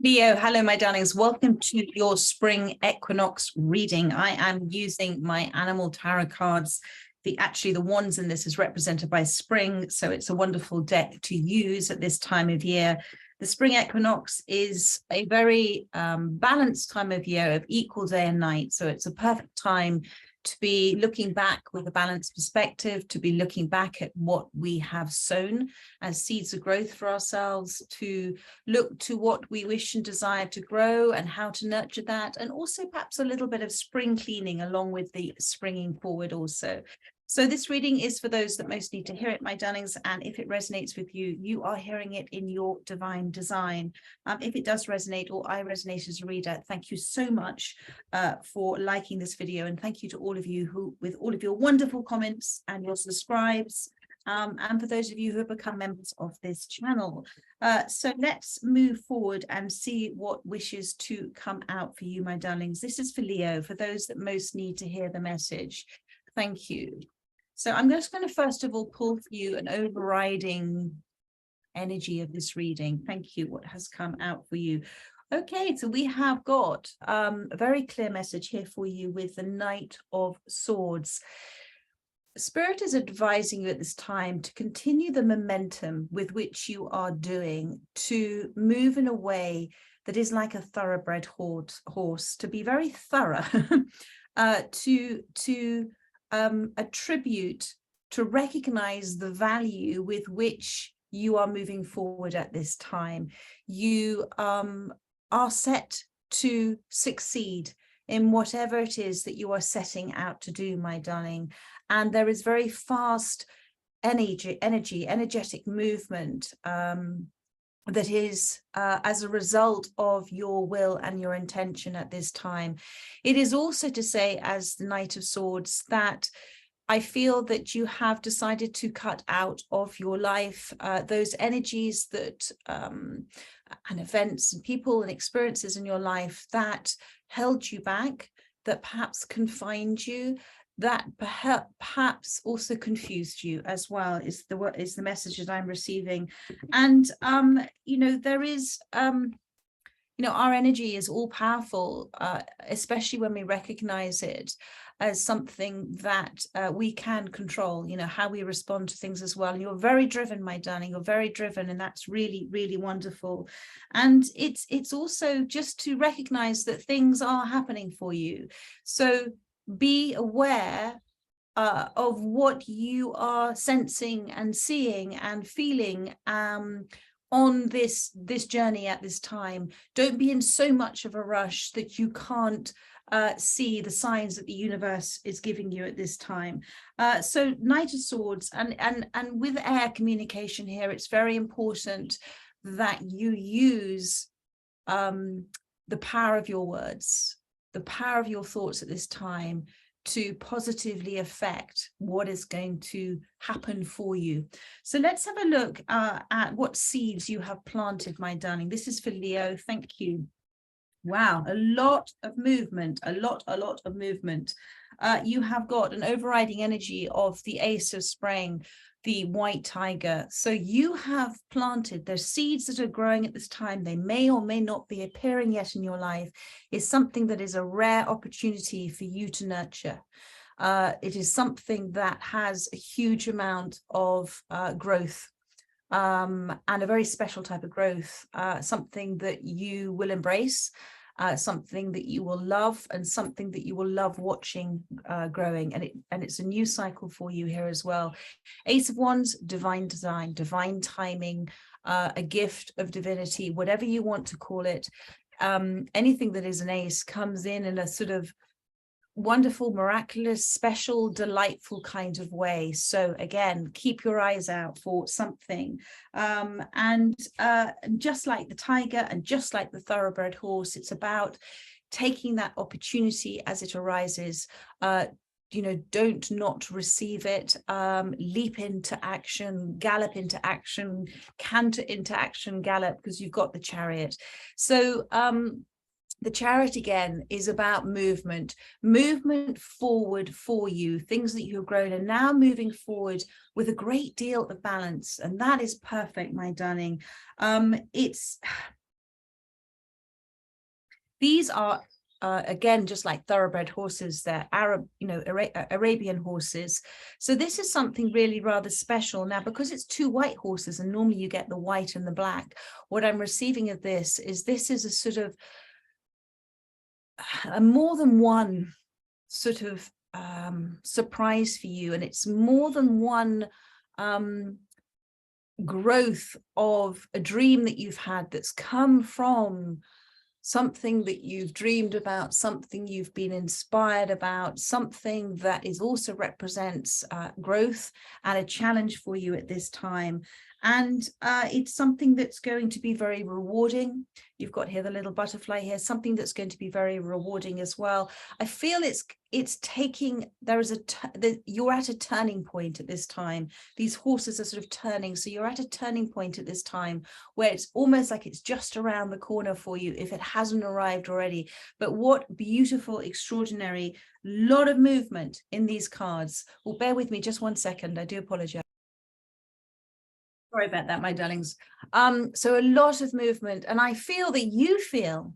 Leo, hello, my darlings. Welcome to your spring equinox reading. I am using my animal tarot cards. The wands in this is represented by spring, so it's a wonderful deck to use at this time of year. The spring equinox is a very balanced time of year of equal day and night, so it's a perfect time to be looking back with a balanced perspective, to be looking back at what we have sown as seeds of growth for ourselves, to look to what we wish and desire to grow and how to nurture that, and also perhaps a little bit of spring cleaning along with the springing forward also. So this reading is for those that most need to hear it, my darlings, and if it resonates with you, you are hearing it in your divine design. If it does resonate, or I resonate as a reader, thank you so much for liking this video, and thank you to all of you who, with all of your wonderful comments and your subscribes, and for those of you who have become members of this channel. So let's move forward and see what wishes to come out for you, my darlings. This is for Leo, for those that most need to hear the message. Thank you. So I'm just going to first of all pull for you an overriding energy of this reading. Thank you. What has come out for you? Okay, so we have got a very clear message here for you with the Knight of Swords. Spirit is advising you at this time to continue the momentum with which you are doing, to move in a way that is like a thoroughbred horse, to be very thorough, to attribute, to recognize the value with which you are moving forward at this time. You are set to succeed in whatever it is that you are setting out to do, my darling. And there is very fast energetic movement that is as a result of your will and your intention at this time. It is also to say, as the Knight of Swords, that I feel that you have decided to cut out of your life those energies that and events and people and experiences in your life that held you back, that perhaps confined you, that perhaps also confused you as well, is the message that I'm receiving. And there is our energy is all powerful, especially when we recognize it as something that we can control, how we respond to things as well. And you're very driven, my darling, you're very driven, and that's really, really wonderful. And it's also just to recognize that things are happening for you. So be aware of what you are sensing and seeing and feeling on this journey at this time. Don't be in so much of a rush that you can't see the signs that the universe is giving you at this time. So Knight of Swords, and with air communication here, it's very important that you use the power of your words, the power of your thoughts at this time, to positively affect what is going to happen for you. So let's have a look at what seeds you have planted, my darling. This is for Leo. Thank you. Wow, a lot of movement, a lot of movement. You have got an overriding energy of the Ace of Spring, the white tiger. So you have planted, there's seeds that are growing at this time. They may or may not be appearing yet in your life. Is something that is a rare opportunity for you to nurture. It is something that has a huge amount of growth, and a very special type of growth, something that you will embrace, something that you will love, and something that you will love watching growing. And it's a new cycle for you here as well. Ace of Wands, divine design, divine timing, a gift of divinity, whatever you want to call it. Anything that is an ace comes in a sort of wonderful, miraculous, special, delightful kind of way. So again, keep your eyes out for something. And just like the tiger and just like the thoroughbred horse, it's about taking that opportunity as it arises. Don't not receive it. Leap into action, gallop into action, canter into action, gallop, because you've got the Chariot. So the Chariot again is about movement forward for you, things that you have grown, and now moving forward with a great deal of balance. And that is perfect, my darling. It's These are again, just like thoroughbred horses, they're Arabian horses. So this is something really rather special. Now, because it's two white horses, and normally you get the white and the black, what I'm receiving of this is a sort of a more than one sort of surprise for you, and it's more than one growth of a dream that you've had that's come from something that you've dreamed about, something you've been inspired about, something that is also represents growth and a challenge for you at this time. And it's something that's going to be very rewarding. You've got here the little butterfly here, something that's going to be very rewarding as well. I feel it's taking, you're at a turning point at this time. These horses are sort of turning. So you're at a turning point at this time where it's almost like it's just around the corner for you if it hasn't arrived already. But what beautiful, extraordinary, lot of movement in these cards. Well, bear with me just 1 second. I do apologize. Sorry about that, my darlings. So a lot of movement, and I feel that you feel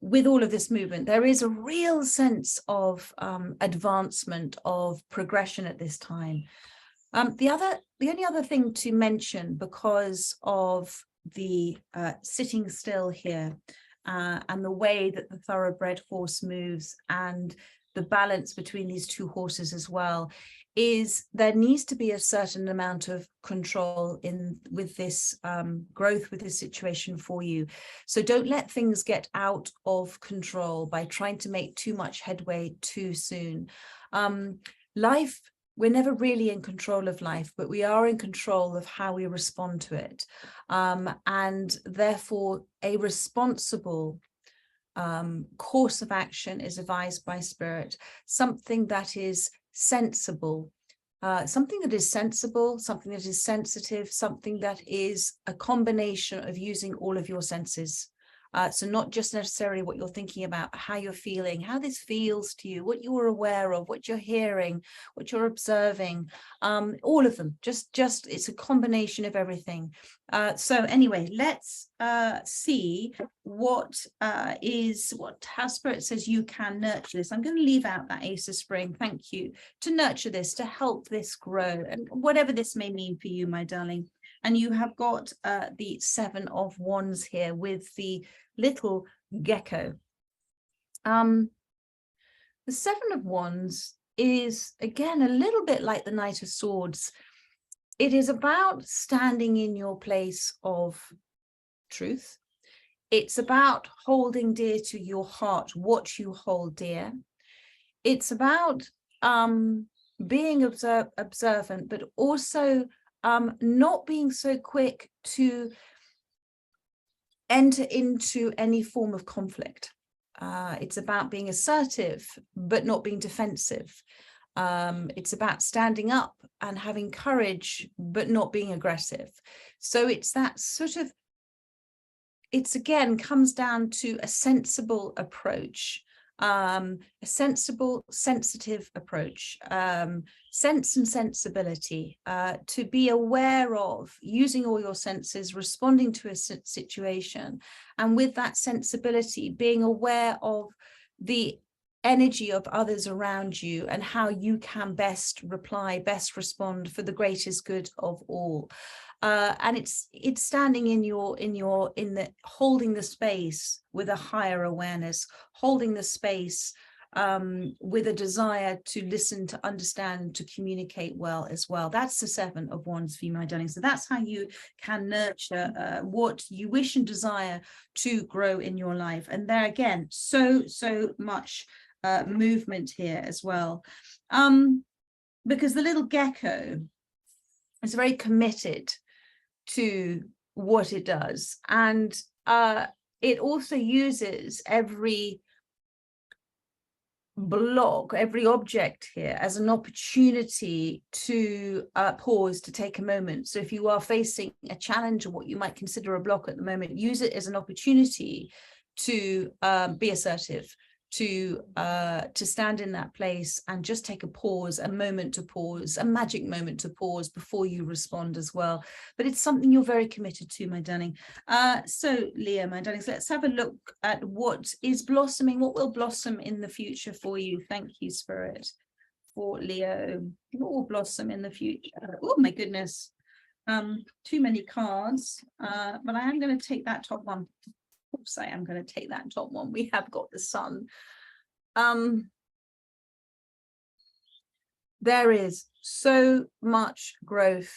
with all of this movement, there is a real sense of advancement, of progression at this time. The only other thing to mention, because of the sitting still here and the way that the thoroughbred horse moves and the balance between these two horses as well, is there needs to be a certain amount of control with this growth, with this situation for you. So don't let things get out of control by trying to make too much headway too soon. Life, we're never really in control of life, but we are in control of how we respond to it. And therefore, a responsible course of action is advised by Spirit, something that is sensible, something that is sensible, something that is sensitive, something that is a combination of using all of your senses. So not just necessarily what you're thinking about, how you're feeling, how this feels to you, what you're aware of, what you're hearing, what you're observing, all of them, just it's a combination of everything. So anyway, let's see how Spirit says you can nurture this. I'm going to leave out that Ace of Spring, thank you, to nurture this, to help this grow, and whatever this may mean for you, my darling. And you have got the Seven of Wands here with the little gecko. The Seven of Wands is, again, a little bit like the Knight of Swords. It is about standing in your place of truth. It's about holding dear to your heart what you hold dear. It's about being observant, but also not being so quick to enter into any form of conflict. It's about being assertive, but not being defensive. It's about standing up and having courage, but not being aggressive. So it's that sort of, it's again comes down to a sensible approach, a sensible, sensitive approach, sense and sensibility, to be aware of, using all your senses, responding to a situation, and with that sensibility, being aware of the energy of others around you and how you can best reply, best respond for the greatest good of all. And it's standing in the holding the space with a higher awareness, holding the space with a desire to listen, to understand, to communicate well as well. That's the Seven of Wands for you, my darling. So that's how you can nurture what you wish and desire to grow in your life. And there again, so much movement here as well, because the little gecko is very committed to what it does, and it also uses every block, every object here as an opportunity to pause, to take a moment. So if you are facing a challenge or what you might consider a block at the moment, use it as an opportunity to be assertive, to stand in that place and just take a pause, a moment to pause, a magic moment to pause before you respond as well. But it's something you're very committed to, my darling. So Leo, my darlings, let's have a look at what is blossoming, what will blossom in the future for you. Thank you, Spirit, for Leo. What will blossom in the future? Oh my goodness, too many cards, but I am going to take that top one. Oops, I am going to take that top one. We have got the sun. There is so much growth.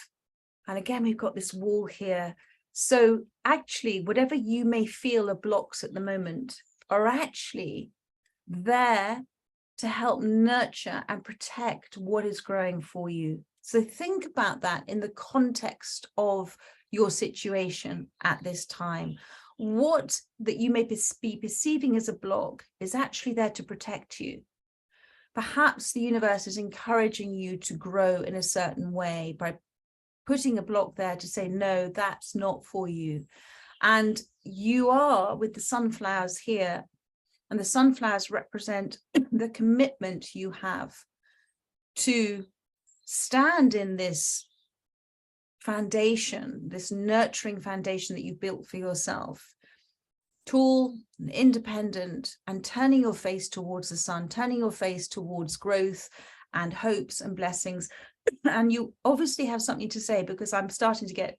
And again, we've got this wall here. So actually, whatever you may feel are blocks at the moment are actually there to help nurture and protect what is growing for you. So think about that in the context of your situation at this time. What that you may be perceiving as a block is actually there to protect you. Perhaps the universe is encouraging you to grow in a certain way by putting a block there to say, no, that's not for you. And you are with the sunflowers here, and the sunflowers represent the commitment you have to stand in this foundation, this nurturing foundation that you've built for yourself, tall and independent, and turning your face towards the sun, turning your face towards growth and hopes and blessings. And you obviously have something to say, because I'm starting to get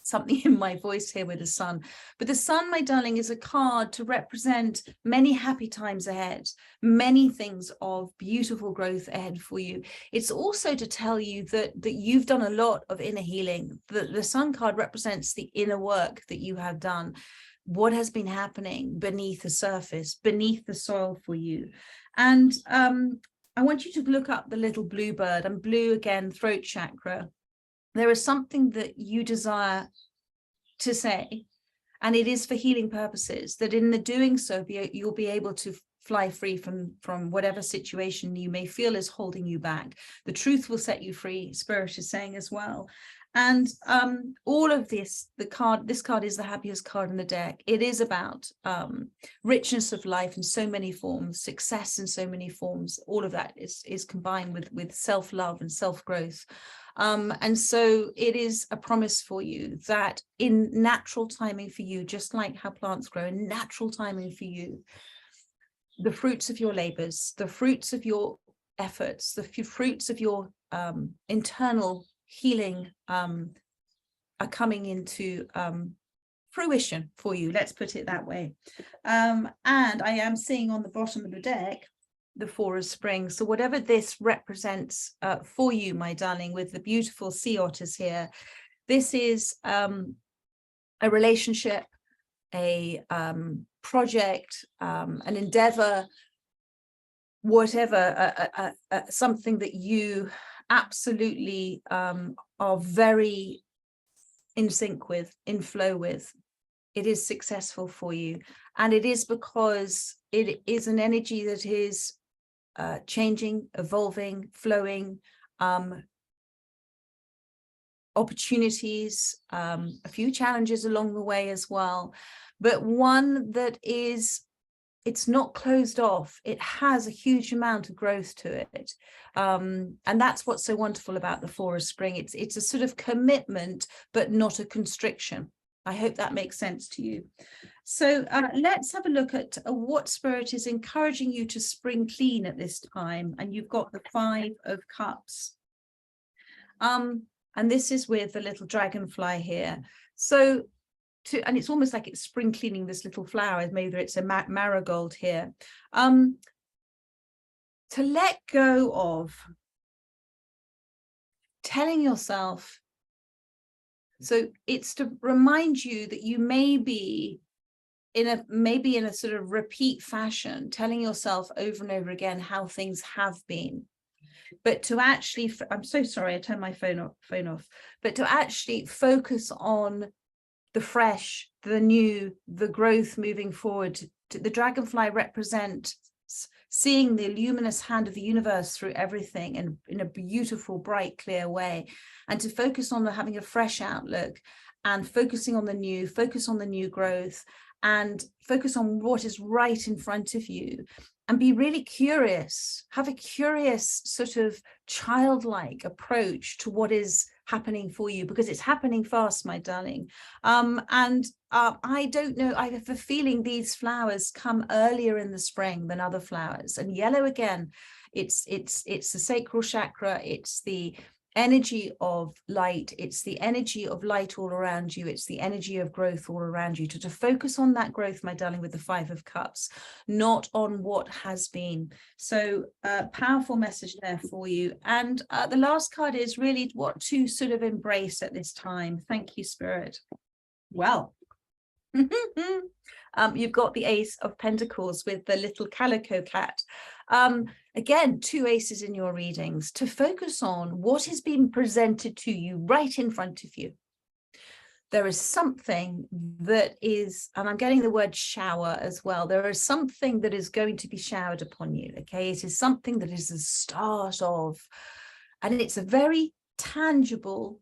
something in my voice here with the sun. But the sun, my darling, is a card to represent many happy times ahead, many things of beautiful growth ahead for you. It's also to tell you that you've done a lot of inner healing. The sun card represents the inner work that you have done, what has been happening beneath the surface, beneath the soil for you. And I want you to look up the little bluebird, and blue again, throat chakra. There is something that you desire to say, and it is for healing purposes, that in the doing so, you'll be able to fly free from whatever situation you may feel is holding you back. The truth will set you free, Spirit is saying as well. And all of this, this card is the happiest card in the deck. It is about richness of life in so many forms, success in so many forms. All of that is combined with self-love and self-growth. And so it is a promise for you that in natural timing for you, just like how plants grow, in natural timing for you, the fruits of your labors, the fruits of your efforts, the fruits of your internal healing are coming into fruition for you. Let's put it that way. And I am seeing on the bottom of the deck the Four of Spring. So whatever this represents for you, my darling, with the beautiful sea otters here, this is a relationship, a project, an endeavor, whatever, something that you absolutely are very in sync with, in flow with. It is successful for you, and it is because it is an energy that is changing, evolving, flowing, opportunities, a few challenges along the way as well, but one that is, it's not closed off. It has a huge amount of growth to it. And that's what's so wonderful about the Four of Spring. It's a sort of commitment, but not a constriction. I hope that makes sense to you. So let's have a look at what Spirit is encouraging you to spring clean at this time. And you've got the Five of Cups. And this is with the little dragonfly here. So and it's almost like it's spring cleaning this little flower, maybe it's a marigold here. To let go of telling yourself, so it's to remind you that you may be in a sort of repeat fashion, telling yourself over and over again how things have been. But to actually, I'm so sorry, I turned my phone off, but to actually focus on the fresh, the new, the growth moving forward. The dragonfly represents seeing the luminous hand of the universe through everything and in a beautiful, bright, clear way. And to focus on having a fresh outlook and focusing on the new, focus on the new growth, and focus on what is right in front of you, and be really curious. Have a curious sort of childlike approach to what is happening for you, because it's happening fast, my darling. I don't know, I have a feeling these flowers come earlier in the spring than other flowers. And yellow, again, it's the sacral chakra, it's the energy of light, it's the energy of light all around you, it's the energy of growth all around you. To focus on that growth, my darling, with the Five of Cups, not on what has been. So powerful message there for you. And the last card is really what to sort of embrace at this time. Thank you, Spirit. Well, you've got the Ace of Pentacles with the little calico cat. Again, 2 aces in your readings, to focus on what is being presented to you right in front of you. There is something that is, and I'm getting the word shower as well, there is something that is going to be showered upon you, okay? It is something that is the start of, and it's a very tangible,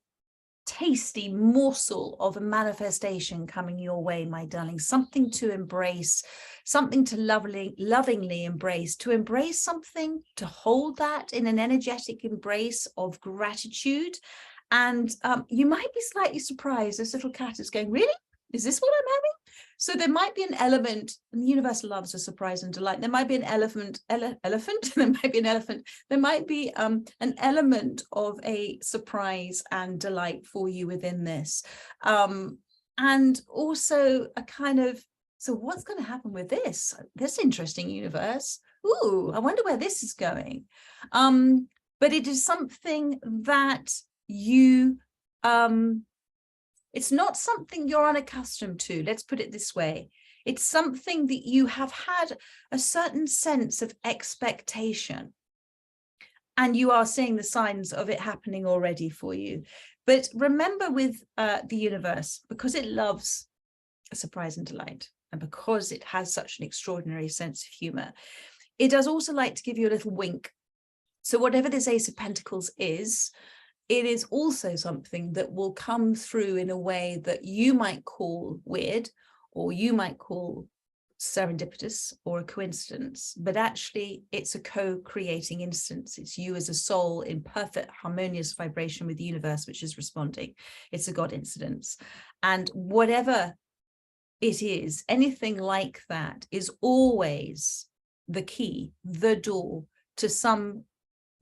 tasty morsel of a manifestation coming your way, my darling. Something to embrace, something to lovingly embrace, to embrace something, to hold that in an energetic embrace of gratitude. And you might be slightly surprised. This little cat is going, really? Is this what I'm having? So there might be an element, and the universe loves a surprise and delight. There might be an elephant, there might be an elephant. There might be an element of a surprise and delight for you within this. And also a kind of, so what's going to happen with this? This interesting, universe. Ooh, I wonder where this is going. But it is something that you, it's not something you're unaccustomed to. Let's put it this way. It's something that you have had a certain sense of expectation, and you are seeing the signs of it happening already for you. But remember, with the universe, because it loves a surprise and delight, and because it has such an extraordinary sense of humor, it does also like to give you a little wink. So whatever this Ace of Pentacles is, it is also something that will come through in a way that you might call weird, or you might call serendipitous, or a coincidence, but actually it's a co-creating instance. It's you as a soul in perfect harmonious vibration with the universe, which is responding. It's a God incidence. And whatever it is, anything like that is always the key, the door to some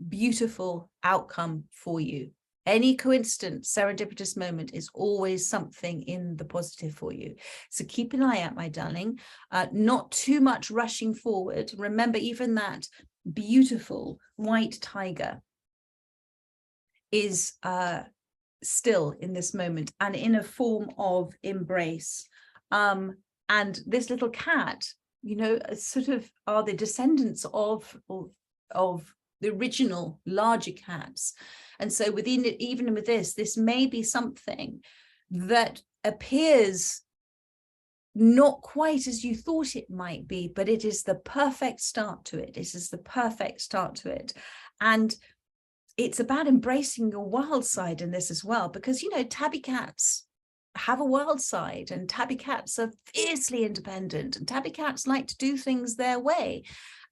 beautiful outcome for you. Any coincidence, serendipitous moment is always something in the positive for you. So keep an eye out, my darling. Not too much rushing forward. Remember, even that beautiful white tiger is still in this moment and in a form of embrace. And this little cat, you know, sort of are the descendants of the original larger cats. And so within it, even with this may be something that appears not quite as you thought it might be, but it is the perfect start to it. This is the perfect start to it. And it's about embracing your wild side in this as well, because, you know, tabby cats have a wild side, and tabby cats are fiercely independent, and tabby cats like to do things their way.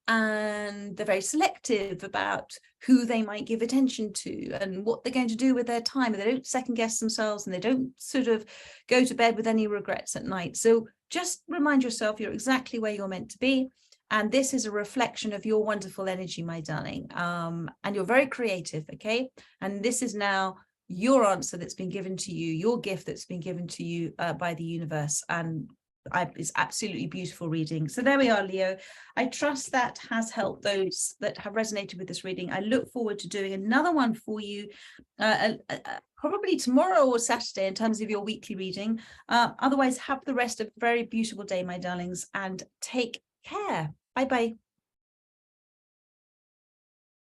And they're very selective about who they might give attention to and what they're going to do with their time. And they don't second guess themselves, and they don't sort of go to bed with any regrets at night. So just remind yourself you're exactly where you're meant to be. And this is a reflection of your wonderful energy, my darling. And you're very creative, okay? And this is now your answer that's been given to you, your gift that's been given to you by the universe. And it's absolutely beautiful reading. So there we are, Leo. I trust that has helped those that have resonated with this reading. I look forward to doing another one for you probably tomorrow or Saturday in terms of your weekly reading. Otherwise, have the rest of a very beautiful day, my darlings, and take care. Bye-bye.